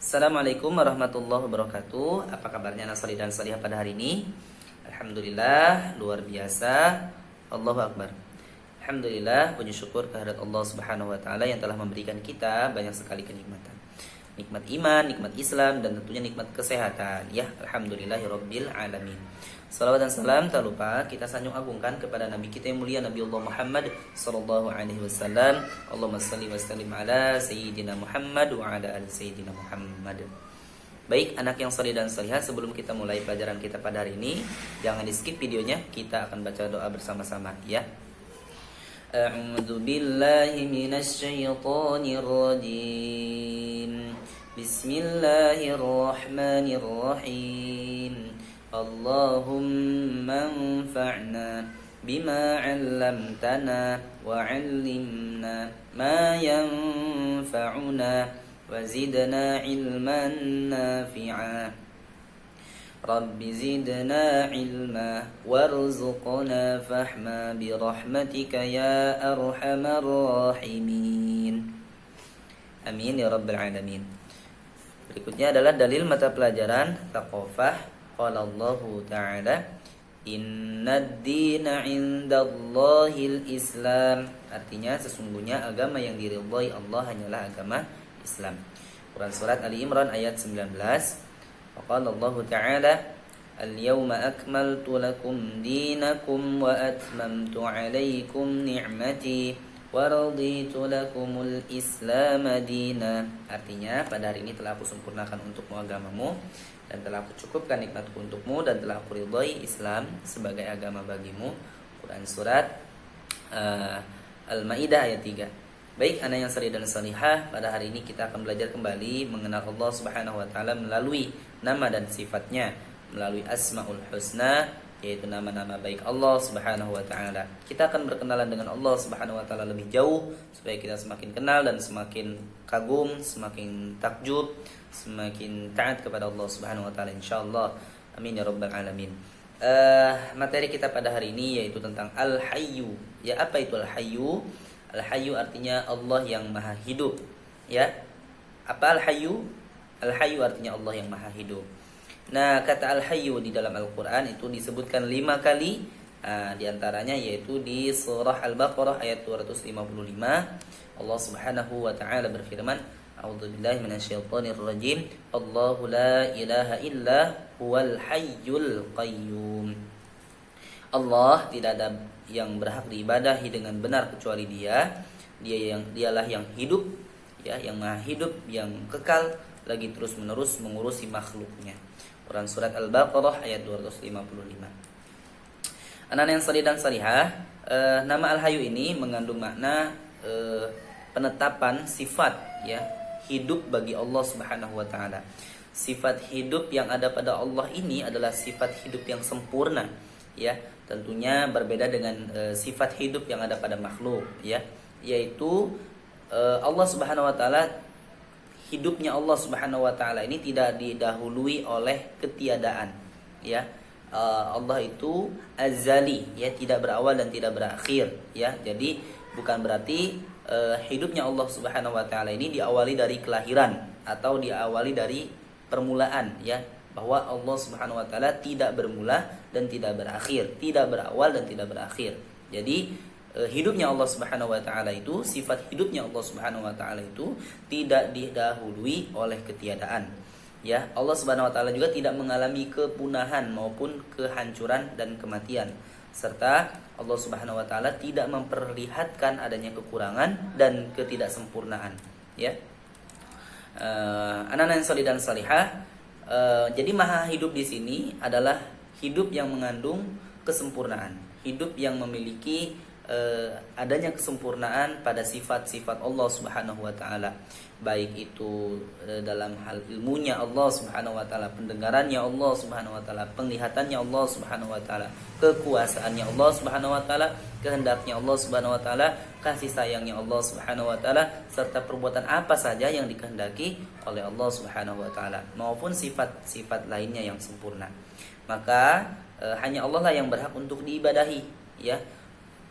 Assalamualaikum warahmatullahi wabarakatuh. Apa kabarnya anak salih dan salihah pada hari ini? Alhamdulillah, luar biasa. Allahu Akbar. Alhamdulillah, puji syukur kehadirat Allah Subhanahu wa taala yang telah memberikan kita banyak sekali kenikmatan. Nikmat iman, nikmat Islam, dan tentunya nikmat kesehatan. Ya, alhamdulillahirabbil alamin. Salawat dan salam tak lupa kita sanjung agungkan kepada Nabi kita yang mulia Nabi Allah Muhammad sallallahu alaihi wasallam. Allahumma shalli wa sallim ala sayyidina Muhammad wa ala ali sayyidina Muhammad. Baik, anak yang salih dan salihah, sebelum kita mulai pelajaran kita pada hari ini, jangan di-skip videonya, kita akan baca doa bersama-sama ya. A'udzu billahi minasy syaithanir rajim. Bismillahirrahmanirrahim. Allahumma anfa'na bima 'allamtana wa 'allimna ma yanfa'una wa zidna 'ilman nafi'a. Rabbi zidna 'ilma warzuqna fahma bi rahmatika ya arhamar rahimin. Amin ya rabbal alamin. Berikutnya adalah dalil mata pelajaran Thaqafah. Qala Allah Ta'ala, Innad dina 'indallahil Islam. Artinya sesungguhnya agama yang diridhai Allah hanyalah agama Islam. Quran surat Ali Imran ayat 19. Qala Allah Ta'ala, Al-yawma akmaltu lakum dinakum wa atmamtu 'alaikum ni'mati wa raditu lakumul Islam dina. Artinya pada hari ini telah aku sempurnakan untukmu agamamu dan telah aku cukupkan nikmatku untukmu dan telah aku ridhai Islam sebagai agama bagimu. Quran surat Al-Maidah ayat 3. Baik, anak yang salih dan salihah, pada hari ini kita akan belajar kembali mengenal Allah Subhanahu wa taala melalui nama dan sifatnya, melalui Asmaul Husna, yaitu nama-nama baik Allah Subhanahu wa taala. Kita akan berkenalan dengan Allah Subhanahu wa taala lebih jauh supaya kita semakin kenal dan semakin kagum, semakin takjub, semakin taat kepada Allah Subhanahu wa taala insyaallah. Amin ya rabbal alamin. Materi kita pada hari ini yaitu tentang Al-Hayyu. Ya, apa itu Al-Hayyu? Al-Hayyu artinya Allah yang Maha Hidup. Ya. Apa Al-Hayyu? Al-Hayyu artinya Allah yang Maha Hidup. Nah, kata Al-Hayyu di dalam Al-Quran itu disebutkan 5 kali. Di antaranya yaitu di surah Al-Baqarah ayat 255. Allah Subhanahu wa taala berfirman, A'udzubillahi minasyaitonir rajim. Allahu la ilaha illa huwal hayyul qayyum. Allah tidak ada yang berhak diibadahi dengan benar kecuali dialah yang hidup, ya, yang Maha Hidup, yang kekal, lagi terus-menerus mengurusi makhluknya. Quran surat Al-Baqarah ayat 255. Anak yang salih dan salihah, nama Al-Hayyu ini mengandung makna penetapan sifat, ya, hidup bagi Allah Subhanahu wa taala. Sifat hidup yang ada pada Allah ini adalah sifat hidup yang sempurna, ya. Tentunya berbeda dengan sifat hidup yang ada pada makhluk, ya, yaitu Allah Subhanahu wa taala, hidupnya Allah Subhanahu wa taala ini tidak didahului oleh ketiadaan, ya. Allah itu azali, ya, tidak berawal dan tidak berakhir, ya. Jadi bukan berarti hidupnya Allah Subhanahu wa taala ini diawali dari kelahiran atau diawali dari permulaan, ya, bahwa Allah Subhanahu wa taala tidak bermula dan tidak berakhir, tidak berawal dan tidak berakhir. Jadi hidupnya Allah Subhanahu wa taala itu, sifat hidupnya Allah Subhanahu wa taala itu tidak didahului oleh ketiadaan. Ya, Allah Subhanahu wa taala juga tidak mengalami kepunahan maupun kehancuran dan kematian. Serta Allah Subhanahu wa taala tidak memperlihatkan adanya kekurangan dan ketidaksempurnaan, ya. Anak-anak yang salih dan salihah, jadi Maha Hidup di sini adalah hidup yang mengandung kesempurnaan, hidup yang memiliki adanya kesempurnaan pada sifat-sifat Allah Subhanahu wa taala, baik itu dalam hal ilmunya Allah Subhanahu wa taala, pendengarannya Allah Subhanahu wa taala, penglihatannya Allah Subhanahu wa taala, kekuasaannya Allah Subhanahu wa taala, kehendaknya Allah Subhanahu wa taala, kasih sayangnya Allah Subhanahu wa taala, serta perbuatan apa saja yang dikehendaki oleh Allah Subhanahu wa taala, maupun sifat-sifat lainnya yang sempurna. Maka hanya Allah lah yang berhak untuk diibadahi, ya,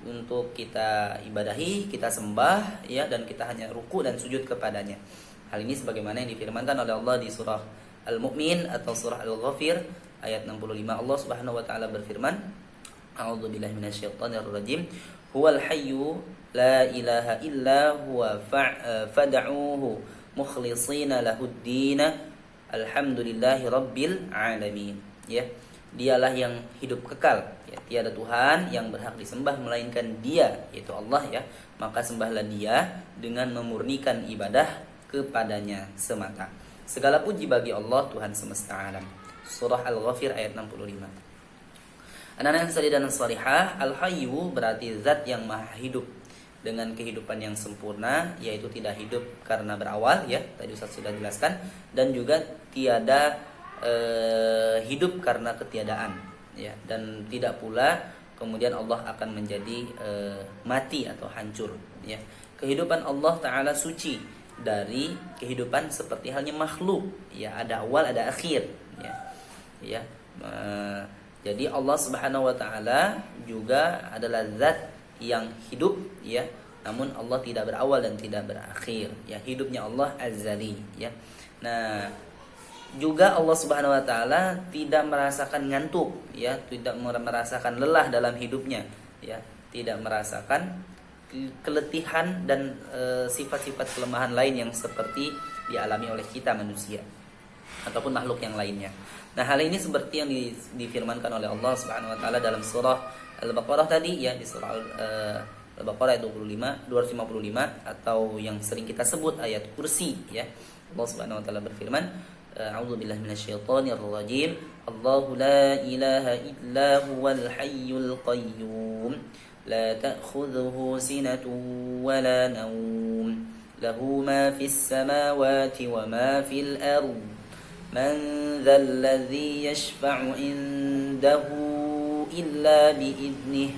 untuk kita ibadahi, kita sembah, ya, dan kita hanya ruku dan sujud kepadanya. Hal ini sebagaimana yang difirmankan oleh Allah di surah Al-Mu'min atau surah Al-Ghafir ayat 65. Allah Subhanahu wa taala berfirman, A'udzubillahi minasyaitonirrajim. Huwal hayyu la ilaha illa huwa fad'uuhu mukhlishina lahud-din. Alhamdulillahi rabbil alamin. Ya, dialah yang hidup kekal, ya, tiada Tuhan yang berhak disembah melainkan Dia, yaitu Allah, ya. Maka sembahlah Dia dengan memurnikan ibadah kepadanya semata. Segala puji bagi Allah, Tuhan semesta alam. Surah Al-Ghafir ayat 65. Anak-anak yang salih dan salihah, Al-Hayyu berarti zat yang maha hidup dengan kehidupan yang sempurna, yaitu tidak hidup karena berawal, ya, tadi Ustaz sudah jelaskan, dan juga tiada hidup karena ketiadaan, ya, dan tidak pula kemudian Allah akan menjadi mati atau hancur, ya. Kehidupan Allah Ta'ala suci dari kehidupan seperti halnya makhluk, ya, ada awal ada akhir, ya. Jadi Allah Subhanahu wa taala juga adalah zat yang hidup, ya, namun Allah tidak berawal dan tidak berakhir, ya. Hidupnya Allah azali, ya. Nah, juga Allah Subhanahu wa taala tidak merasakan ngantuk, ya, tidak merasakan lelah dalam hidupnya, ya, tidak merasakan keletihan dan sifat-sifat kelemahan lain yang seperti dialami oleh kita manusia ataupun makhluk yang lainnya. Nah, hal ini seperti yang difirmankan oleh Allah Subhanahu wa taala dalam surah Al-Baqarah tadi, ya, di surah Al-Baqarah ayat 255 atau yang sering kita sebut ayat kursi, ya. Allah Subhanahu wa taala berfirman, A'udzubillahi minasyaitonirrajim. Allahu la ilaha illa huwal hayyul qayyum. La ta'khudhuhu sinatun wa la nawm. Lahu ma fis samawati wa ma fil ard. Man dhal ladzi yashfa'u indahu illa bi'idnih.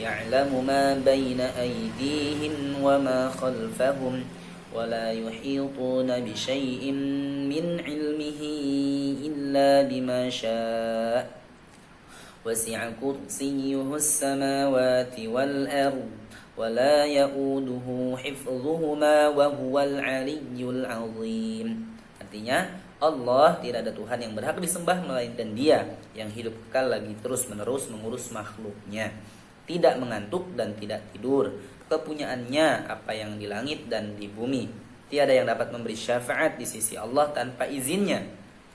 Ya'lamu ma bayna aydihim wa ma khalfahum. ولا يحيطون بشيء من علمه إلا بما شاء وسع كرسيه السماوات والأرض ولا يؤوده حفظهما وهو العلي العظيم. Artinya, Allah tidak ada Tuhan yang berhak disembah melainkan Dia yang hidup kekal lagi terus-menerus mengurus makhluknya, tidak mengantuk dan tidak tidur. Kepunyaannya apa yang di langit dan di bumi. Tiada yang dapat memberi syafaat di sisi Allah tanpa izinnya.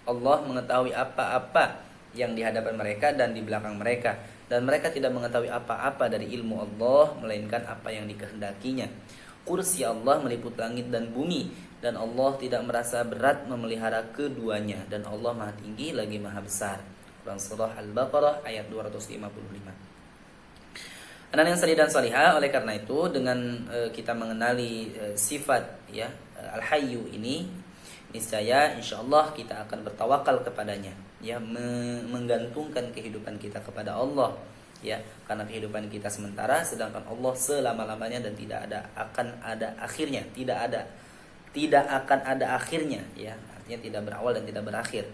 Allah mengetahui apa-apa yang di hadapan mereka dan di belakang mereka, dan mereka tidak mengetahui apa-apa dari ilmu Allah melainkan apa yang dikehendakinya. Kursi Allah meliput langit dan bumi, dan Allah tidak merasa berat memelihara keduanya, dan Allah Maha Tinggi lagi Maha Besar. Quran Surah Al-Baqarah ayat 255. Anak yang salih dan salihah, oleh karena itu dengan kita mengenali sifat, ya, Al-Hayyu ini, niscaya insyaallah kita akan bertawakal kepadanya, ya, menggantungkan kehidupan kita kepada Allah, ya, karena kehidupan kita sementara, sedangkan Allah selama-lamanya dan tidak akan ada akhirnya, tidak akan ada akhirnya, ya, artinya tidak berawal dan tidak berakhir.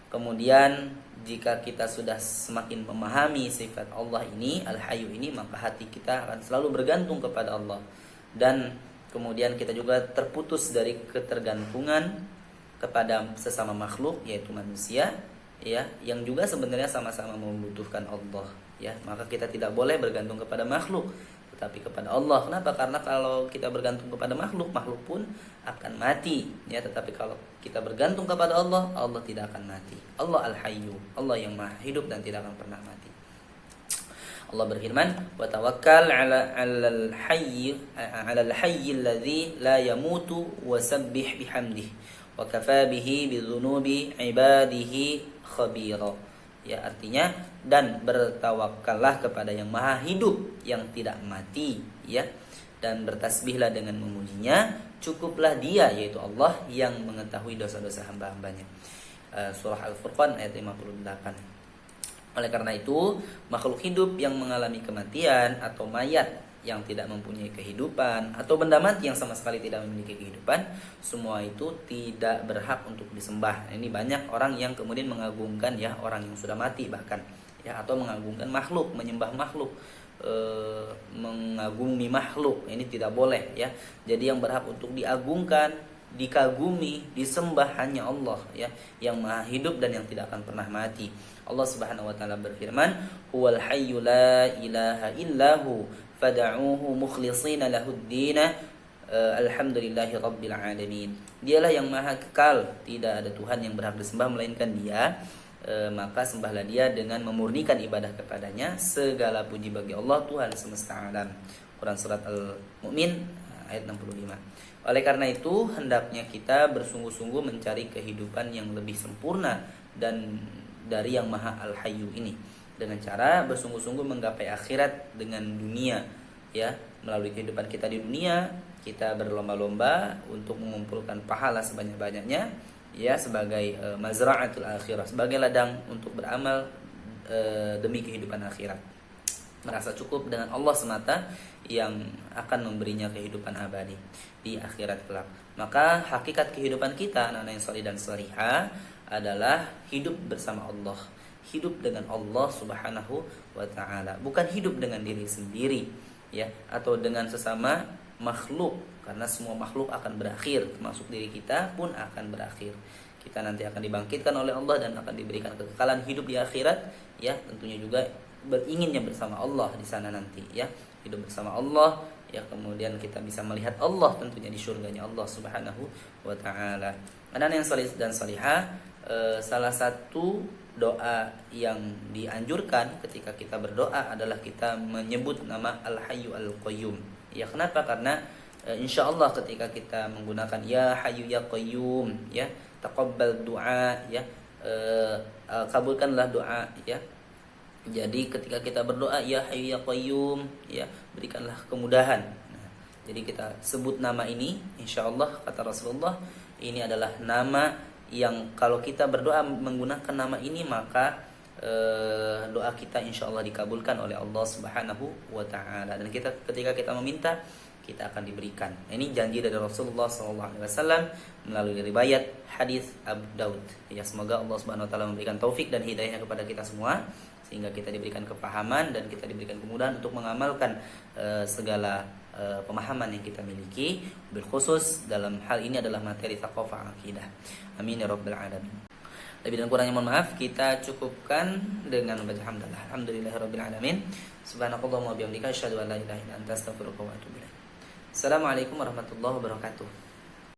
Kemudian jika kita sudah semakin memahami sifat Allah ini, Al-Hayyu ini, maka hati kita akan selalu bergantung kepada Allah. Dan kemudian kita juga terputus dari ketergantungan kepada sesama makhluk, yaitu manusia, ya, yang juga sebenarnya sama-sama membutuhkan Allah, ya. Maka kita tidak boleh bergantung kepada makhluk, tetapi kepada Allah. Kenapa? Karena kalau kita bergantung kepada makhluk, makhluk pun akan mati, ya. Tetapi kalau kita bergantung kepada Allah, Allah tidak akan mati. Allah Al-Hayyu, Allah yang maha hidup dan tidak akan pernah mati. Allah berfirman, wa tawakkal 'alal hayy alladzi la yamutu wa sabbih bihamdihi wa kafa bihi bidzunubi ibadihi khabira. Ya, artinya, dan bertawakallah kepada yang maha hidup yang tidak mati, ya, dan bertasbihlah dengan memujinya, cukuplah Dia, yaitu Allah, yang mengetahui dosa-dosa hamba-hambanya. Surah Al-Furqan ayat 58. Oleh karena itu, makhluk hidup yang mengalami kematian atau mayat yang tidak mempunyai kehidupan atau benda mati yang sama sekali tidak memiliki kehidupan, semua itu tidak berhak untuk disembah. Ini banyak orang yang kemudian mengagungkan, ya, orang yang sudah mati bahkan, ya, atau mengagungkan makhluk, menyembah makhluk, mengagumi makhluk. Ini tidak boleh, ya. Jadi yang berhak untuk diagungkan, dikagumi, disembah hanya Allah ya, yang maha hidup dan yang tidak akan pernah mati. Allah Subhanahu wa taala berfirman, "Huwal hayyu la ilaha illahu fad'uuhu mukhlishina lahud-din. Alhamdulillahi rabbil alamin." Dialah yang maha kekal, tidak ada Tuhan yang berhak disembah melainkan Dia. Maka sembahlah Dia dengan memurnikan ibadah kepadanya. Segala puji bagi Allah, Tuhan semesta alam. Quran surat Al-Mu'min ayat 65. Oleh karena itu, hendaknya kita bersungguh-sungguh mencari kehidupan yang lebih sempurna dan dari yang Maha Al-Hayyu ini, dengan cara bersungguh-sungguh menggapai akhirat dengan dunia ya. Melalui kehidupan kita di dunia, kita berlomba-lomba untuk mengumpulkan pahala sebanyak-banyaknya ya, sebagai mazra'atul akhirah, sebagai ladang untuk beramal demi kehidupan akhirat. Merasa cukup dengan Allah semata yang akan memberinya kehidupan abadi di akhirat kelak. Maka hakikat kehidupan kita anak-anak yang salih dan salihah adalah hidup bersama Allah, hidup dengan Allah Subhanahu wa taala, bukan hidup dengan diri sendiri ya, atau dengan sesama makhluk, karena semua makhluk akan berakhir, termasuk diri kita pun akan berakhir. Kita nanti akan dibangkitkan oleh Allah dan akan diberikan kekekalan hidup di akhirat ya, tentunya juga beringinnya bersama Allah di sana nanti ya, hidup bersama Allah ya, kemudian kita bisa melihat Allah tentunya di surganya Allah Subhanahu wa taala. Anak-anak yang salih dan salihah, salah satu doa yang dianjurkan ketika kita berdoa adalah kita menyebut nama Al-Hayyu Al-Qayyum ya. Kenapa? Karena insyaallah ketika kita menggunakan ya Hayyu ya Qayyum ya, taqabbal doa ya, kabulkanlah doa ya. Jadi ketika kita berdoa ya Hayyu ya Qayyum ya, berikanlah kemudahan. Nah, jadi kita sebut nama ini, insyaallah kata Rasulullah, ini adalah nama yang kalau kita berdoa menggunakan nama ini, maka doa kita insyaallah dikabulkan oleh Allah Subhanahu wa taala, dan kita ketika kita meminta, kita akan diberikan. Ini janji dari Rasulullah SAW melalui riwayat hadis Abu Daud. Ya, semoga Allah Subhanahu wa taala memberikan taufik dan hidayahnya kepada kita semua, sehingga kita diberikan kepahaman dan kita diberikan kemudahan untuk mengamalkan segala pemahaman yang kita miliki, bil khusus dalam hal ini adalah materi thaqafah akidah. Amin ya rabbal alamin. Lebih dan kurangnya mohon maaf, kita cukupkan dengan membaca hamdalah. Alhamdulillahirabbil alamin. Subhanakallahumma wa bihamdika asyhadu an la ilaha illa anta astaghfiruka wa atubu ilaik. Assalamualaikum warahmatullahi wabarakatuh.